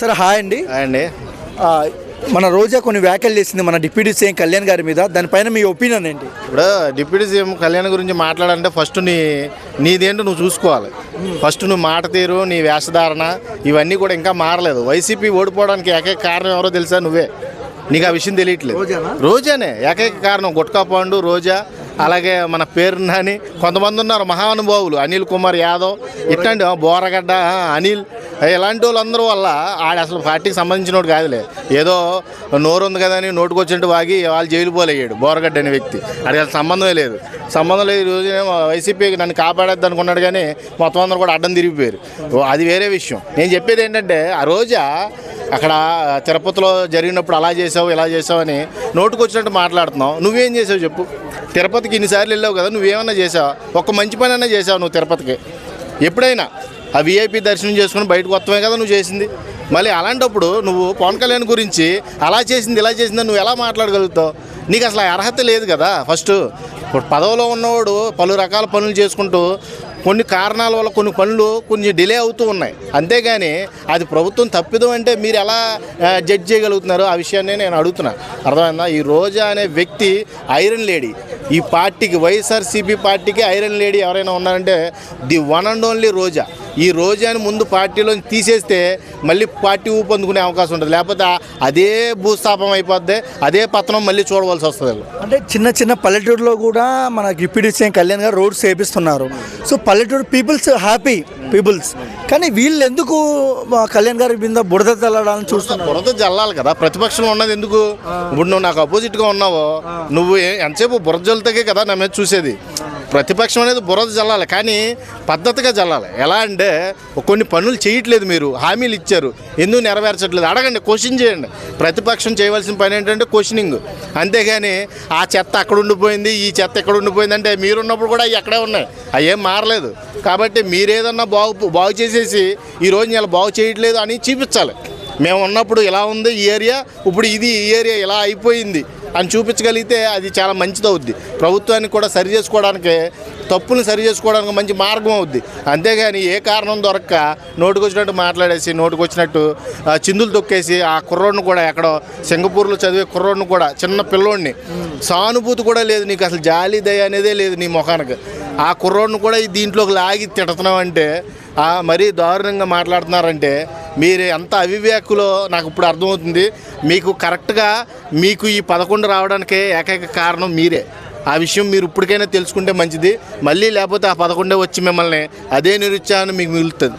Sir hi అండి. అండి మన రోజా కొన్ని వ్యాఖ్యలు చేసింది మన డిప్యూటీ సీఎం కళ్యాణ్ గారి మీద, దానిపైన మీ ఒపీనియన్ ఏంటి? ఇప్పుడు డిప్యూటీ సీఎం కళ్యాణ్ గురించి మాట్లాడాలంటే ఫస్ట్ నీదేంటో నువ్వు చూసుకోవాలి. ఫస్ట్ నువ్వు మాట తీరు, నీ వేషధారణ ఇవన్నీ కూడా ఇంకా మారలేదు. వైసీపీ ఓడిపోవడానికి ఏకైక కారణం ఎవరో తెలుసా? నువ్వే. నీకు ఆ విషయం తెలియట్లేదు. రోజానే ఏకైక కారణం. గుట్కా పాండు, రోజా, అలాగే మన పేరు నాని, కొంతమంది ఉన్నారు మహానుభావులు, అనిల్ కుమార్ యాదవ్, ఇట్లాంటి బోరగడ్డ అనిల్, ఇలాంటి వాళ్ళందరూ వల్ల ఆడ అసలు పార్టీకి సంబంధించిన వాడు కాదులే. ఏదో నోరు ఉంది కదా అని నోటుకొచ్చినట్టు వాగి వాళ్ళు జైలు పోలయ్యాడు బోరగడ్డ అనే వ్యక్తి. అది అసలు సంబంధమే లేదు. ఈరోజు వైసీపీకి నన్ను కాపాడద్దు అనుకున్నాడు కానీ మొత్తం అందరూ కూడా అడ్డం తిరిగిపోయారు. అది వేరే విషయం. నేను చెప్పేది ఏంటంటే ఆ రోజా అక్కడ తిరుపతిలో జరిగినప్పుడు అలా చేసావు ఇలా చేసావు అని నోటుకొచ్చినట్టు మాట్లాడుతున్నావు. నువ్వేం చేసావు చెప్పు? తిరుపతికి ఇన్నిసార్లు వెళ్ళావు కదా, నువ్వేమన్నా చేసావు? ఒక్క మంచి పని అన్నా చేసావు నువ్వు తిరుపతికి? ఎప్పుడైనా ఆ వీఐపీ దర్శనం చేసుకుని బయటకు వస్తామే కదా నువ్వు చేసింది. మళ్ళీ అలాంటప్పుడు నువ్వు పవన్ కళ్యాణ్ గురించి అలా చేసింది ఇలా చేసిందని నువ్వు ఎలా మాట్లాడగలుగుతావు? నీకు అసలు అర్హత లేదు కదా. ఫస్ట్ ఇప్పుడు పదవిలో ఉన్నవాడు పలు రకాల పనులు చేసుకుంటూ కొన్ని కారణాల వల్ల కొన్ని పనులు కొంచెం డిలే అవుతూ ఉన్నాయి. అంతేగాని అది ప్రభుత్వం తప్పిదం అంటే మీరు ఎలా జడ్జ్ చేయగలుగుతున్నారు? ఆ విషయాన్ని నేను అడుగుతున్నా. అర్థమైందా? ఈ రోజా అనే వ్యక్తి ఐరన్ లేడీ. ఈ పార్టీకి, వైఎస్ఆర్సీపీ పార్టీకి ఐరన్ లేడీ ఎవరైనా ఉన్నారంటే ది వన్ అండ్ ఓన్లీ రోజా. ఈ రోజాని ముందు పార్టీలో తీసేస్తే మళ్ళీ పార్టీ ఊపందుకునే అవకాశం ఉంటుంది. లేకపోతే అదే భూస్థాపం అయిపోద్ది, అదే పతనం మళ్ళీ చూడవలసి వస్తుంది. అంటే చిన్న చిన్న పల్లెటూరులో కూడా మన డిప్యూటీ సీఎం కళ్యాణ్ గారు రోడ్స్ వేపిస్తున్నారు. సో పల్లెటూరు పీపుల్స్ హ్యాపీ పీపుల్స్, కానీ వీళ్ళు ఎందుకు కళ్యాణ్ గారి మీద బురద చల్లడాలని చూస్తున్నారు? బురద చల్లాలి కదా. ప్రతిపక్షంలో ఉన్నది ఎందుకు? ఇప్పుడు నువ్వు నాకు అపోజిట్గా ఉన్నావో, నువ్వు ఎంతసేపు బురద జల్లుతాకే కదా నా మీద చూసేది. ప్రతిపక్షం అనేది బురద చల్లాలి, కానీ పద్ధతిగా చల్లాలి. ఎలా అంటే కొన్ని పనులు చేయట్లేదు, మీరు హామీలు ఇచ్చారు, ఎందుకు నెరవేర్చట్లేదు అడగండి, క్వశ్చన్ చేయండి. ప్రతిపక్షం చేయవలసిన పని ఏంటంటే క్వశ్చనింగ్. అంతేగాని ఆ చెత్త అక్కడ ఉండిపోయింది, ఈ చెత్త ఎక్కడ ఉండిపోయింది అంటే మీరున్నప్పుడు కూడా అవి ఎక్కడే ఉన్నాయి, అవి ఏం మారలేదు. కాబట్టి మీరేదన్నా బాగు చేసేసి ఈరోజు ఇలా బాగు చేయట్లేదు అని చూపించాలి. మేము ఉన్నప్పుడు ఇలా ఉంది ఈ ఏరియా, ఇప్పుడు ఈ ఏరియా ఇలా అయిపోయింది అని చూపించగలిగితే అది చాలా మంచిది అవుద్ది. ప్రభుత్వానికి కూడా సరి చేసుకోవడానికి, తప్పులు సరి చేసుకోవడానికి మంచి మార్గం అవుద్ది. అంతేగాని ఏ కారణం దొరక్క నోటుకొచ్చినట్టు మాట్లాడేసి, నోటుకొచ్చినట్టు చిందులు తొక్కేసి ఆ కుర్రోడిని కూడా, ఎక్కడో సింగపూర్లో చదివే కుర్రోడిని కూడా, చిన్న పిల్లోడిని, సానుభూతి కూడా లేదు నీకు, అసలు జాలి దయ అనేదే లేదు నీ ముఖానికి. ఆ కుర్రోడిని కూడా దీంట్లోకి లాగి తిడుతున్నావంటే, మరీ దారుణంగా మాట్లాడుతున్నారంటే మీరు ఎంత అవివేకులో నాకు ఇప్పుడు అర్థమవుతుంది. మీకు కరెక్ట్గా మీకు ఈ 11 రావడానికే ఏకైక కారణం మీరే. ఆ విషయం మీరు ఇప్పటికైనా తెలుసుకుంటే మంచిది. మళ్ళీ లేకపోతే ఆ 11 వచ్చి మిమ్మల్ని అదే నిరుత్సాహాన్ని మీకు మిగులుతుంది.